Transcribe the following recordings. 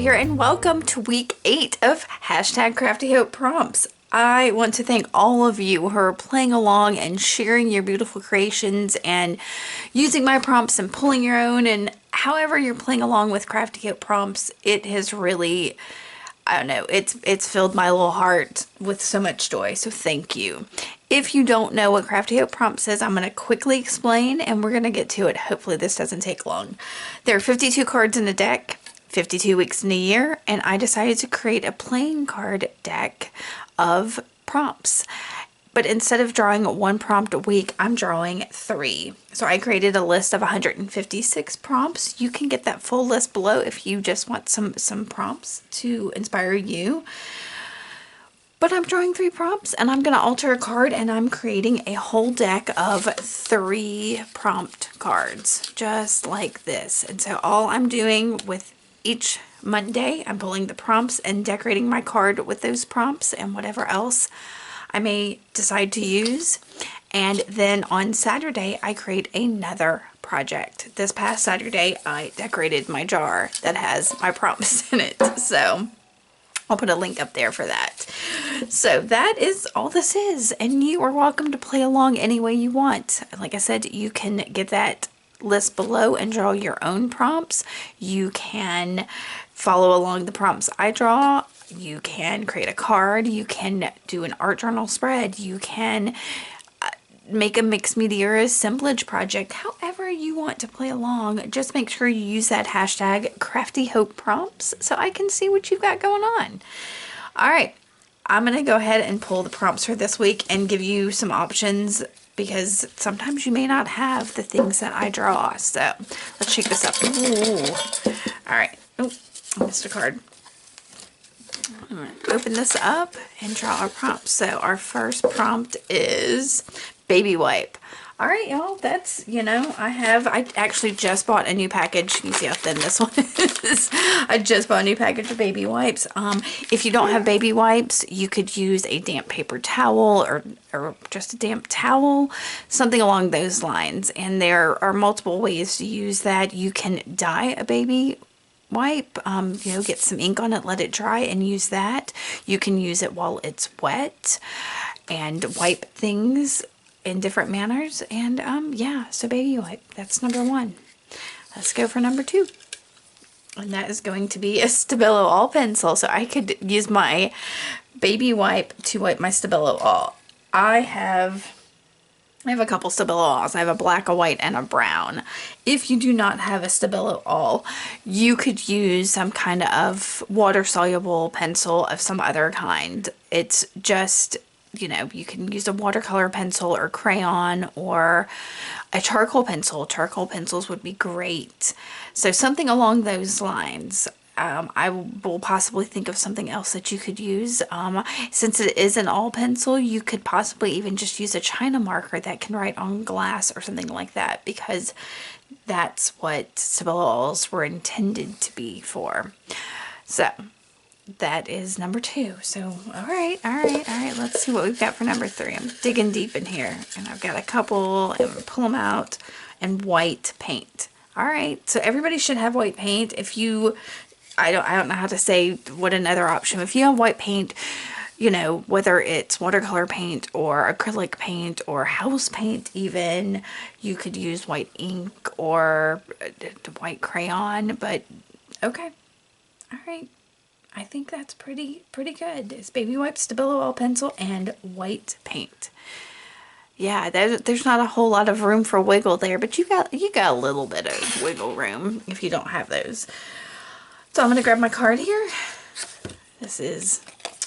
here, and welcome to week 8 of hashtag Crafty Hope prompts. I want to thank all of you who are playing along and sharing your beautiful creations and using my prompts and pulling your own, and however you're playing along with Crafty Hope prompts. It has really, I don't know, it's filled my little heart with so much joy, so thank you. If you don't know what Crafty Hope prompts is, I'm going to quickly explain and we're going to get to it. Hopefully this doesn't take long. There are 52 cards in a deck, 52 weeks in a year, and I decided to create a playing card deck of prompts. But instead of drawing one prompt a week, I'm drawing 3. So I created a list of 156 prompts. You can get that full list below if you just want some prompts to inspire you. But I'm drawing 3 prompts, and I'm going to alter a card, and I'm creating a whole deck of 3 prompt cards, just like this. And so all I'm doing with each Monday, I'm pulling the prompts and decorating my card with those prompts and whatever else I may decide to use. And then on Saturday, I create another project. This past Saturday, I decorated my jar that has my prompts in it. So I'll put a link up there for that. So that is all this is, and you are welcome to play along any way you want. Like I said, you can get that list below and draw your own prompts. You can follow along the prompts I draw. You can create a card. You can do an art journal spread. You can make a mixed media or assemblage project. However you want to play along, just make sure you use that hashtag Crafty Hope prompts so I can see what you've got going on. All right, I'm going to go ahead and pull the prompts for this week and give you some options, because sometimes you may not have the things that I draw. So let's shake this up. Ooh. All right. Oh, I missed a card. I'm going to open this up and draw our prompts. So our first prompt is baby wipe. All right, y'all, that's, I actually just bought a new package. You can see how thin this one is. I just bought a new package of baby wipes. If you don't have baby wipes, you could use a damp paper towel or just a damp towel, something along those lines. And there are multiple ways to use that. You can dye a baby wipe, get some ink on it, let it dry, and use that. You can use it while it's wet and wipe things in different manners. And yeah, so baby wipe, that's number 1. Let's go for number 2, and that is going to be a Stabilo All Pencil. So I could use my baby wipe to wipe my Stabilo All. I have a couple Stabilo Alls. I have a black, a white, and a brown. If you do not have a Stabilo All, you could use some kind of water-soluble pencil of some other kind. It's just, you can use a watercolor pencil or crayon or a charcoal pencil. Charcoal pencils would be great. So something along those lines. I will possibly think of something else that you could use. Since it is an all pencil, you could possibly even just use a China marker that can write on glass or something like that, because that's what Stabilo Alls were intended to be for. So that is number 2. So, all right. Let's see what we've got for number 3. I'm digging deep in here, and I've got a couple, and I'm gonna pull them out. And white paint. All right. So everybody should have white paint. If you, I don't know how to say what another option. If you have white paint, whether it's watercolor paint or acrylic paint or house paint even, you could use white ink or white crayon. But okay. All right. I think that's pretty good. It's baby wipe, Stabilo All Pencil, and white paint. Yeah, there's not a whole lot of room for wiggle there, but you got a little bit of wiggle room if you don't have those. So I'm going to grab my card here. This is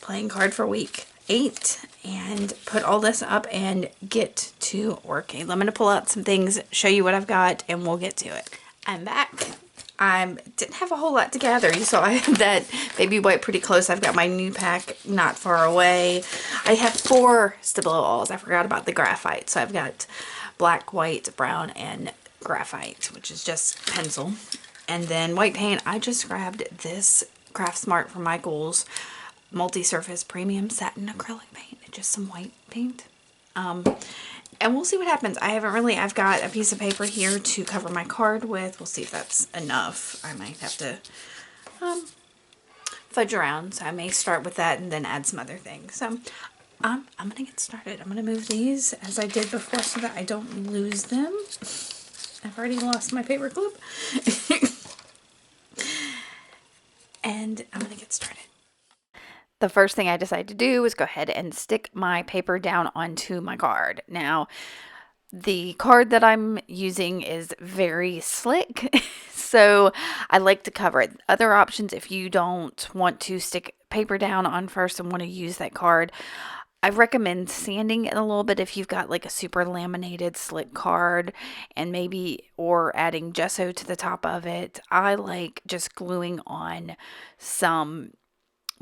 playing card for week 8, and put all this up and get to working. I'm going to pull out some things, show you what I've got, and we'll get to it. I'm back. I didn't have a whole lot to gather. You saw I had that baby wipe pretty close. I've got my new pack not far away. I have 4 Stabilo Alls. I forgot about the graphite. So I've got black, white, brown, and graphite, which is just pencil. And then white paint, I just grabbed this Craft Smart from Michael's multi-surface premium satin acrylic paint. Just some white paint. And we'll see what happens. I've got a piece of paper here to cover my card with. We'll see if that's enough. I might have to fudge around. So I may start with that and then add some other things. So I'm going to get started. I'm going to move these as I did before so that I don't lose them. I've already lost my paper clip. And I'm going to get started. The first thing I decided to do was go ahead and stick my paper down onto my card. Now, the card that I'm using is very slick, so I like to cover it. Other options, if you don't want to stick paper down on first and want to use that card, I recommend sanding it a little bit if you've got like a super laminated slick card, and maybe or adding gesso to the top of it. I like just gluing on some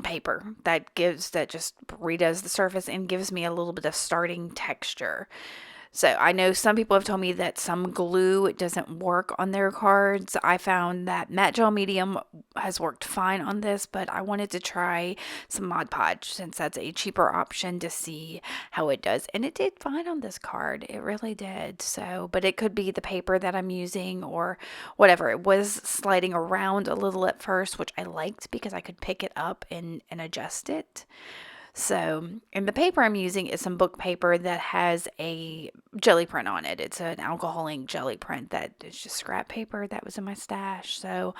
paper that just redoes the surface and gives me a little bit of starting texture. So I know some people have told me that some glue doesn't work on their cards. I found that matte gel medium has worked fine on this, but I wanted to try some Mod Podge since that's a cheaper option to see how it does. And it did fine on this card. It really did. So, but it could be the paper that I'm using or whatever. It was sliding around a little at first, which I liked because I could pick it up and adjust it. So, and the paper I'm using is some book paper that has a jelly print on it. It's an alcohol ink jelly print that is just scrap paper that was in my stash. So,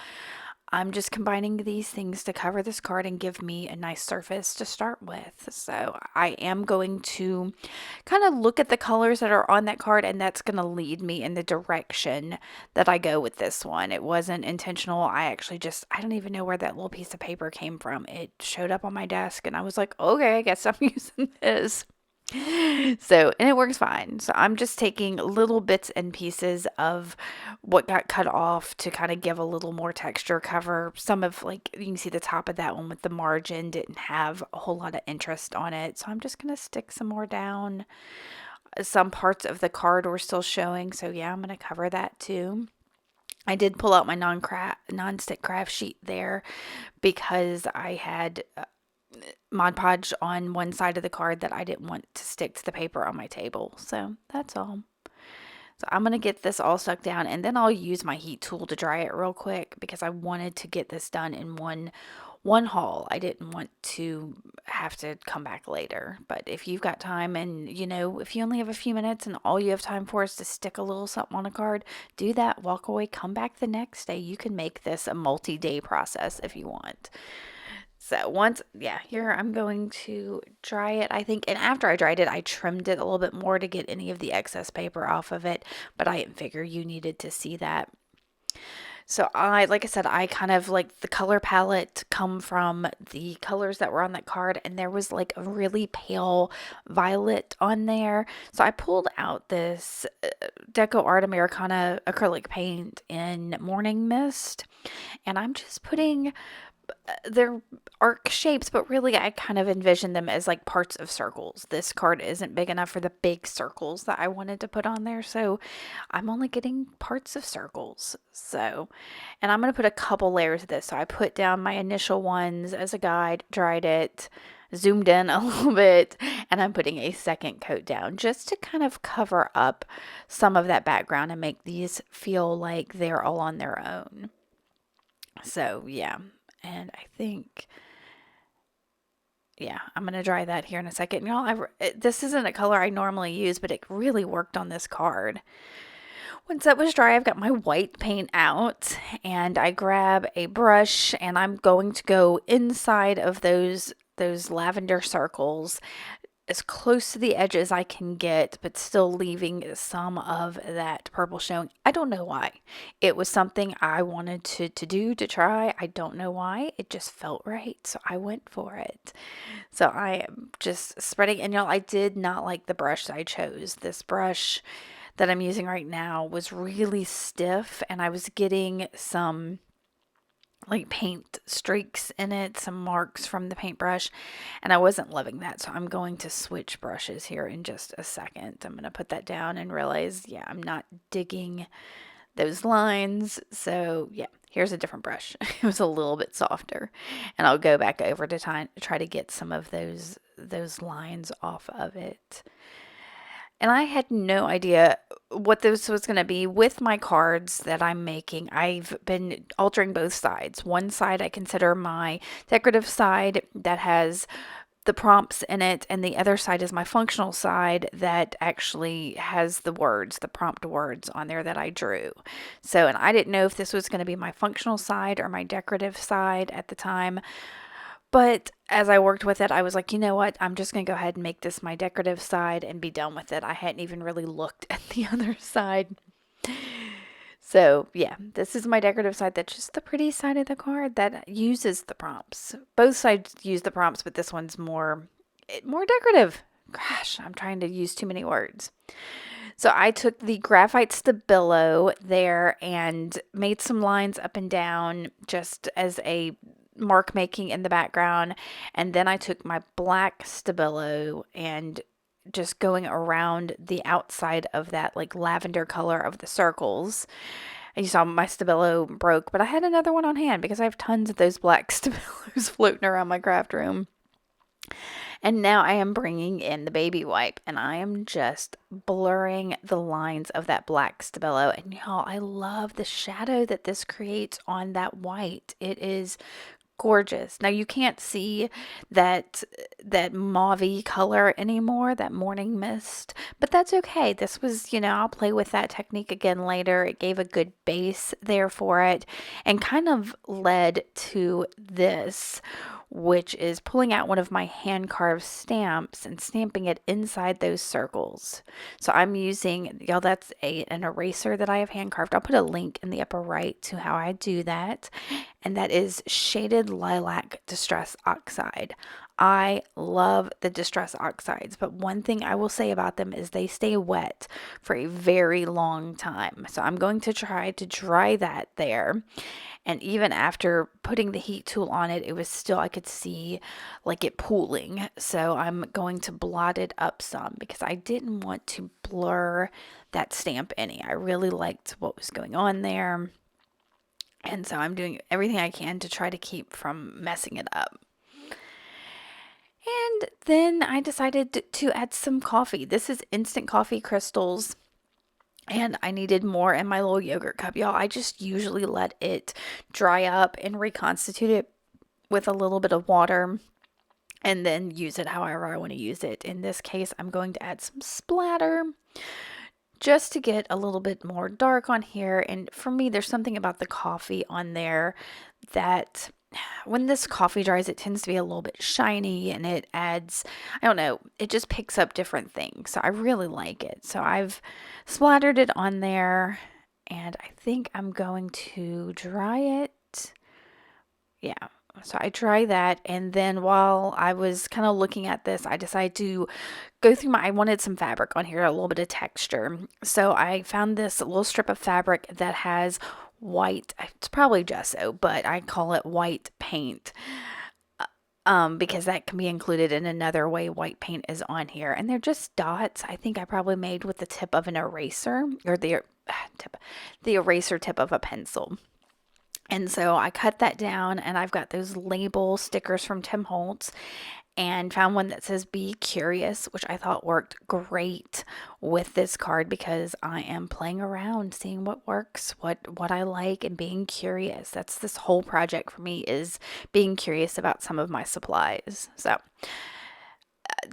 I'm just combining these things to cover this card and give me a nice surface to start with. So I am going to kind of look at the colors that are on that card, and that's going to lead me in the direction that I go with this one. It wasn't intentional. I don't even know where that little piece of paper came from. It showed up on my desk and I was like, okay, I guess I'm using this. So, and it works fine. So I'm just taking little bits and pieces of what got cut off to kind of give a little more texture, cover some of, like, you can see the top of that one with the margin didn't have a whole lot of interest on it. So I'm just going to stick some more down. Some parts of the card were still showing. So yeah, I'm going to cover that too. I did pull out my non-stick craft sheet there because I had Mod Podge on one side of the card that I didn't want to stick to the paper on my table. So that's all. So I'm going to get this all stuck down, and then I'll use my heat tool to dry it real quick because I wanted to get this done in one haul. I didn't want to have to come back later. But if you've got time and, if you only have a few minutes and all you have time for is to stick a little something on a card, do that, walk away, come back the next day. You can make this a multi-day process if you want. So here I'm going to dry it, I think. And after I dried it, I trimmed it a little bit more to get any of the excess paper off of it. But I didn't figure you needed to see that. So like I said, I kind of like the color palette come from the colors that were on that card. And there was like a really pale violet on there. So I pulled out this Deco Art Americana acrylic paint in Morning Mist. And I'm just putting... they're arc shapes, but really I kind of envision them as like parts of circles. This card isn't big enough for the big circles that I wanted to put on there, so I'm only getting parts of circles. So, and I'm going to put a couple layers of this. So I put down my initial ones as a guide, dried it, zoomed in a little bit, and I'm putting a second coat down just to kind of cover up some of that background and make these feel like they're all on their own. So yeah. And I think, I'm going to dry that here in a second. Y'all, this isn't a color I normally use, but it really worked on this card. Once that was dry, I've got my white paint out, and I grab a brush, and I'm going to go inside of those lavender circles as close to the edge as I can get, but still leaving some of that purple showing. I don't know why. It was something I wanted to do, to try. I don't know why. It just felt right, so I went for it. So I am just spreading, and I did not like the brush that I chose. This brush that I'm using right now was really stiff, and I was getting some like paint streaks in it, some marks from the paintbrush, and I wasn't loving that. So I'm going to switch brushes here in just a second. I'm going to put that down and realize, I'm not digging those lines. So here's a different brush. It was a little bit softer, and I'll go back over to try to get some of those lines off of it. And I had no idea what this was going to be with my cards that I'm making. I've been altering both sides. One side I consider my decorative side that has the prompts in it, and the other side is my functional side that actually has the words, the prompt words on there that I drew. So, and I didn't know if this was going to be my functional side or my decorative side at the time. But as I worked with it, I was like, you know what? I'm just going to go ahead and make this my decorative side and be done with it. I hadn't even really looked at the other side. So, yeah, this is my decorative side. That's just the pretty side of the card that uses the prompts. Both sides use the prompts, but this one's more decorative. Gosh, I'm trying to use too many words. So I took the graphite Stabilo there and made some lines up and down just as a mark making in the background. And then I took my black Stabilo and just going around the outside of that like lavender color of the circles. And you saw my Stabilo broke, but I had another one on hand because I have tons of those black Stabilos floating around my craft room. And now I am bringing in the baby wipe and I am just blurring the lines of that black Stabilo. And y'all, I love the shadow that this creates on that white. It is gorgeous. Now you can't see that mauve-y color anymore, that morning mist, but that's okay. This was, I'll play with that technique again later. It gave a good base there for it and kind of led to this, which is pulling out one of my hand carved stamps and stamping it inside those circles. So I'm using, y'all, that's an eraser that I have hand carved. I'll put a link in the upper right to how I do that. And that is Shaded Lilac Distress Oxide. I love the Distress Oxides, but one thing I will say about them is they stay wet for a very long time. So I'm going to try to dry that there. And even after putting the heat tool on it, it was still, I could see like it pooling. So I'm going to blot it up some because I didn't want to blur that stamp any. I really liked what was going on there. And so I'm doing everything I can to try to keep from messing it up. And then I decided to add some coffee. This is instant coffee crystals. And I needed more in my little yogurt cup, y'all. I just usually let it dry up and reconstitute it with a little bit of water and then use it however I want to use it. In this case, I'm going to add some splatter just to get a little bit more dark on here. And for me, there's something about the coffee on there that when this coffee dries, it tends to be a little bit shiny and it adds, I don't know, it just picks up different things. So I really like it. So I've splattered it on there and I think I'm going to dry it. Yeah. So I dry that, and then while I was kind of looking at this, I decided to go through I wanted some fabric on here, a little bit of texture. So I found this little strip of fabric that has white, it's probably gesso, but I call it white paint. Because that can be included in another way white paint is on here. And they're just dots. I think I probably made with the tip of an eraser or the eraser tip of a pencil. And so I cut that down and I've got those label stickers from Tim Holtz and found one that says be curious, which I thought worked great with this card because I am playing around, seeing what works, what I like, and being curious. That's this whole project for me, is being curious about some of my supplies. So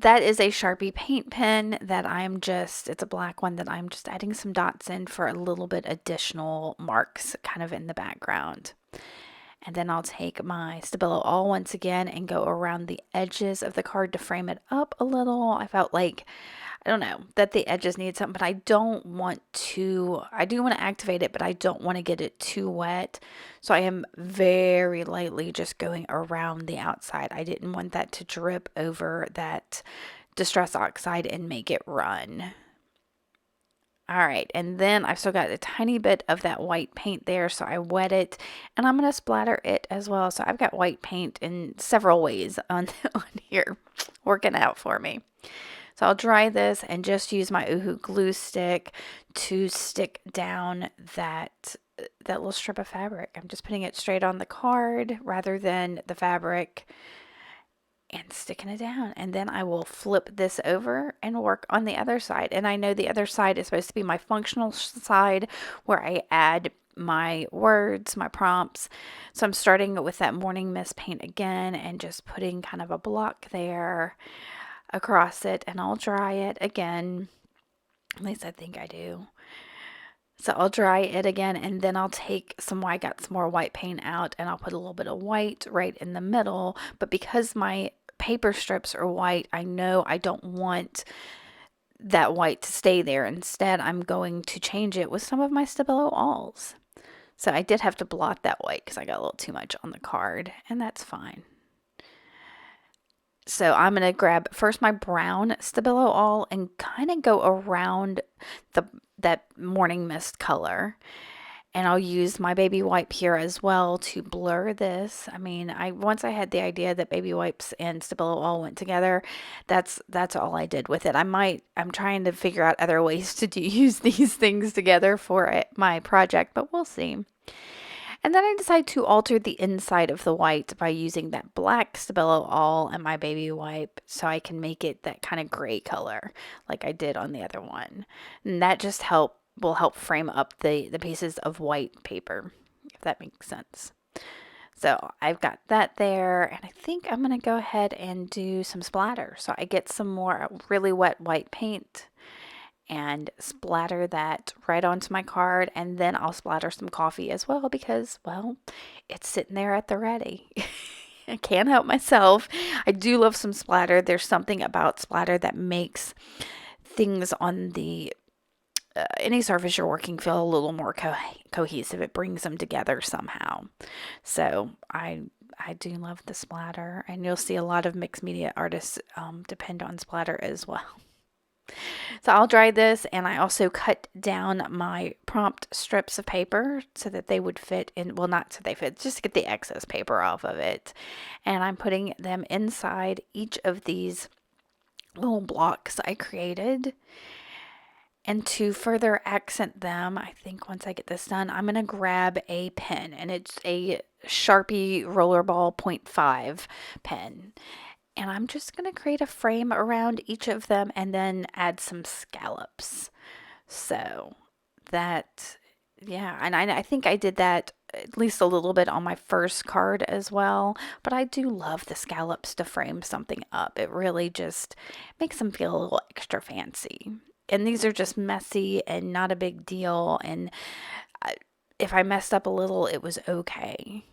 that is a Sharpie paint pen that it's a black one that I'm just adding some dots in for a little bit additional marks kind of in the background. And then I'll take my Stabilo All once again and go around the edges of the card to frame it up a little. I felt like, I don't know, that the edges need something, but I do want to activate it, but I don't want to get it too wet. So I am very lightly just going around the outside. I didn't want that to drip over that Distress Oxide and make it run. All right, and then I've still got a tiny bit of that white paint there, so I wet it, and I'm going to splatter it as well. So I've got white paint in several ways on here, working out for me. So I'll dry this and just use my Oohoo glue stick to stick down that little strip of fabric. I'm just putting it straight on the card rather than the fabric. and sticking it down. And then I will flip this over and work on the other side. And I know the other side is supposed to be my functional side where I add my words, my prompts. So I'm starting with that morning mist paint again and just putting kind of a block there across it, and I'll dry it again. At least I think I do. So I'll dry it again, and then I'll take I got some more white paint out, and I'll put a little bit of white right in the middle. But because my paper strips are white, I know I don't want that white to stay there. Instead, I'm going to change it with some of my Stabilo Alls. So I did have to blot that white because I got a little too much on the card, and that's fine. So I'm going to grab first my brown Stabilo All and kind of go around that morning mist color. And I'll use my baby wipe here as well to blur this. I mean, once I had the idea that baby wipes and Stabilo All went together, that's all I did with it. I'm trying to figure out other ways to use these things together for my project, but we'll see. And then I decided to alter the inside of the white by using that black Stabilo All and my baby wipe so I can make it that kind of gray color like I did on the other one. And that just will help frame up the pieces of white paper, if that makes sense. So I've got that there, and I think I'm going to go ahead and do some splatter. So I get some more really wet white paint and splatter that right onto my card, and then I'll splatter some coffee as well because, well, it's sitting there at the ready. I can't help myself. I do love some splatter. There's something about splatter that makes things on the any surface you're working feel a little more cohesive. It brings them together somehow. So I do love the splatter, and you'll see a lot of mixed media artists depend on splatter as well. So I'll dry this, and I also cut down my prompt strips of paper so that they would fit in, well, not so they fit, just to get the excess paper off of it. And I'm putting them inside each of these little blocks I created. And to further accent them, I think once I get this done, I'm going to grab a pen, and it's a Sharpie Rollerball 0.5 pen. And I'm just going to create a frame around each of them and then add some scallops. So that, yeah, and I think I did that at least a little bit on my first card as well. But I do love the scallops to frame something up. It really just makes them feel a little extra fancy. And these are just messy and not a big deal. And if I messed up a little, it was okay.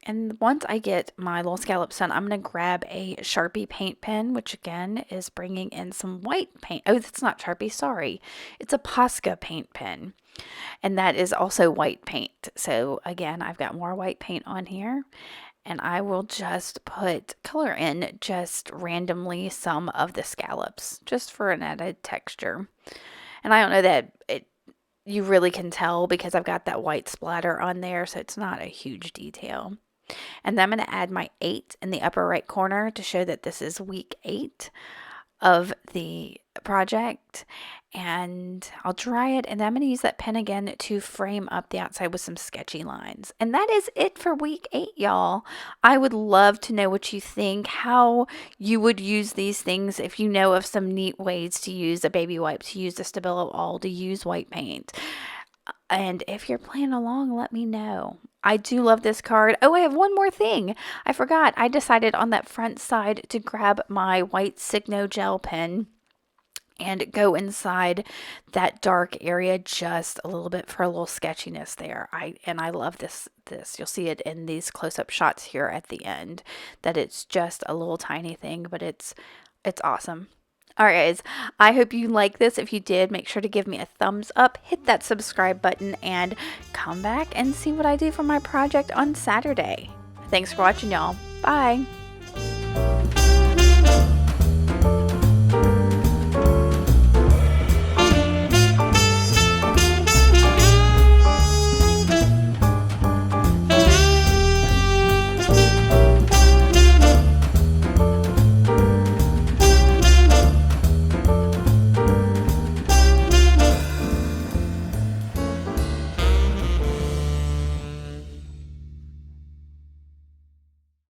And once I get my little scallops done, I'm going to grab a Sharpie paint pen, which again is bringing in some white paint. Oh, that's not Sharpie, sorry. It's a Posca paint pen. And that is also white paint. So again, I've got more white paint on here. And I will just put color in just randomly some of the scallops, just for an added texture. And I don't know that you really can tell because I've got that white splatter on there, so it's not a huge detail. And then I'm going to add my 8 in the upper right corner to show that this is week 8 of the project. And I'll dry it, and then I'm going to use that pen again to frame up the outside with some sketchy lines. And that is it for week 8, y'all. I would love to know what you think, how you would use these things, if you know of some neat ways to use a baby wipe, to use a Stabilo All, to use white paint. And if you're playing along, let me know. I do love this card. Oh, I have one more thing. I forgot. I decided on that front side to grab my white Signo gel pen and go inside that dark area just a little bit for a little sketchiness there. I love this. You'll see it in these close-up shots here at the end, that it's just a little tiny thing, but it's awesome. All right, guys, I hope you like this. If you did, make sure to give me a thumbs up, hit that subscribe button, and come back and see what I do for my project on Saturday. Thanks for watching, y'all. Bye.